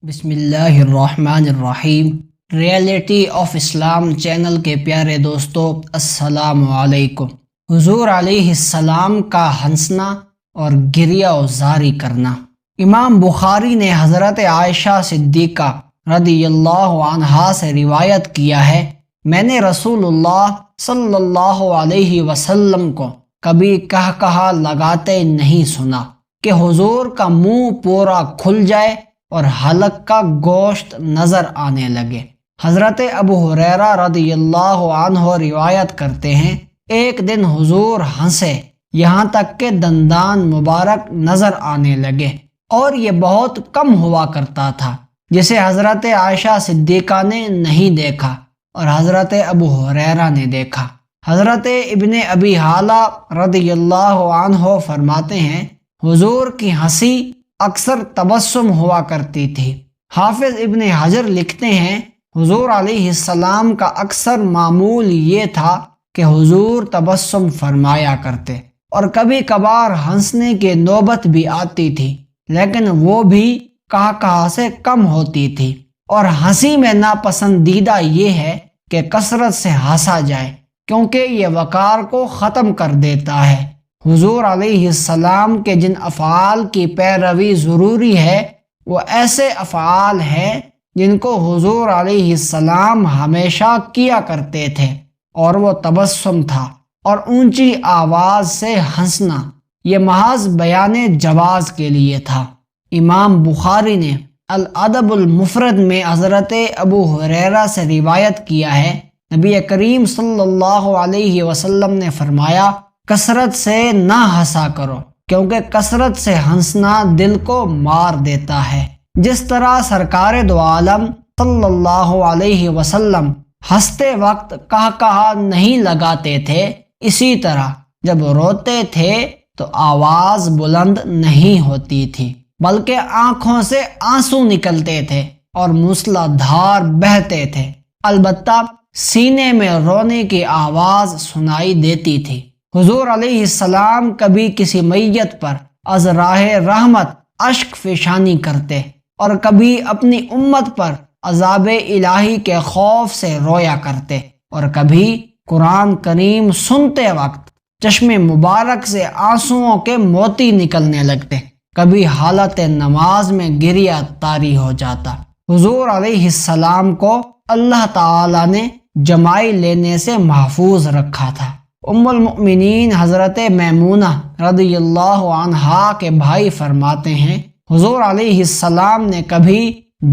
بسم اللہ الرحمن الرحیم۔ ریئلٹی آف اسلام چینل کے پیارے دوستو، السلام علیکم۔ حضور علیہ السلام کا ہنسنا اور گریہ و زاری کرنا۔ امام بخاری نے حضرت عائشہ صدیقہ رضی اللہ عنہا سے روایت کیا ہے، میں نے رسول اللہ صلی اللہ علیہ وسلم کو کبھی کہا لگاتے نہیں سنا کہ حضور کا منہ پورا کھل جائے اور حلق کا گوشت نظر آنے لگے۔ حضرت ابو ہریرہ رضی اللہ عنہ روایت کرتے ہیں، ایک دن حضور ہنسے یہاں تک کہ دندان مبارک نظر آنے لگے، اور یہ بہت کم ہوا کرتا تھا، جسے حضرت عائشہ صدیقہ نے نہیں دیکھا اور حضرت ابو ہریرہ نے دیکھا۔ حضرت ابن ابی حالہ رضی اللہ عنہ فرماتے ہیں، حضور کی ہنسی اکثر تبسم ہوا کرتی تھی۔ حافظ ابن حجر لکھتے ہیں، حضور علیہ السلام کا اکثر معمول یہ تھا کہ حضور تبسم فرمایا کرتے، اور کبھی کبھار ہنسنے کی نوبت بھی آتی تھی، لیکن وہ بھی کہا سے کم ہوتی تھی۔ اور ہنسی میں ناپسندیدہ یہ ہے کہ کثرت سے ہنسا جائے، کیونکہ یہ وقار کو ختم کر دیتا ہے۔ حضور علیہ السلام کے جن افعال کی پیروی ضروری ہے، وہ ایسے افعال ہیں جن کو حضور علیہ السلام ہمیشہ کیا کرتے تھے، اور وہ تبسم تھا اور اونچی آواز سے ہنسنا۔ یہ محض بیان جواز کے لیے تھا۔ امام بخاری نے الادب المفرد میں حضرت ابو ہریرہ سے روایت کیا ہے، نبی کریم صلی اللہ علیہ وسلم نے فرمایا، کثرت سے نہ ہنسا کرو، کیونکہ کثرت سے ہنسنا دل کو مار دیتا ہے۔ جس طرح سرکار دو عالم صلی اللہ علیہ وسلم ہنستے وقت کہا نہیں لگاتے تھے، اسی طرح جب روتے تھے تو آواز بلند نہیں ہوتی تھی، بلکہ آنکھوں سے آنسو نکلتے تھے اور موسلا دھار بہتے تھے۔ البتہ سینے میں رونے کی آواز سنائی دیتی تھی۔ حضور علیہ السلام کبھی کسی میت پر از راہ رحمت اشک فشانی کرتے، اور کبھی اپنی امت پر عذاب الہی کے خوف سے رویا کرتے، اور کبھی قرآن کریم سنتے وقت چشم مبارک سے آنسوؤں کے موتی نکلنے لگتے، کبھی حالت نماز میں گریہ طاری ہو جاتا۔ حضور علیہ السلام کو اللہ تعالی نے جمائی لینے سے محفوظ رکھا تھا۔ ام المؤمنین حضرت میمونہ رضی اللہ عنہا کے بھائی فرماتے ہیں، حضور علیہ السلام نے کبھی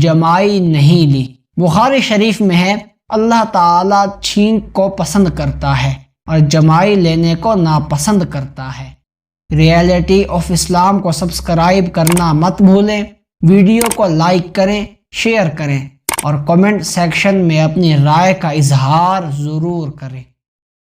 جمائی نہیں لی۔ بخاری شریف میں ہے، اللہ تعالی چھینک کو پسند کرتا ہے اور جمائی لینے کو ناپسند کرتا ہے۔ ریئلٹی آف اسلام کو سبسکرائب کرنا مت بھولیں، ویڈیو کو لائک کریں، شیئر کریں، اور کمنٹ سیکشن میں اپنی رائے کا اظہار ضرور کریں۔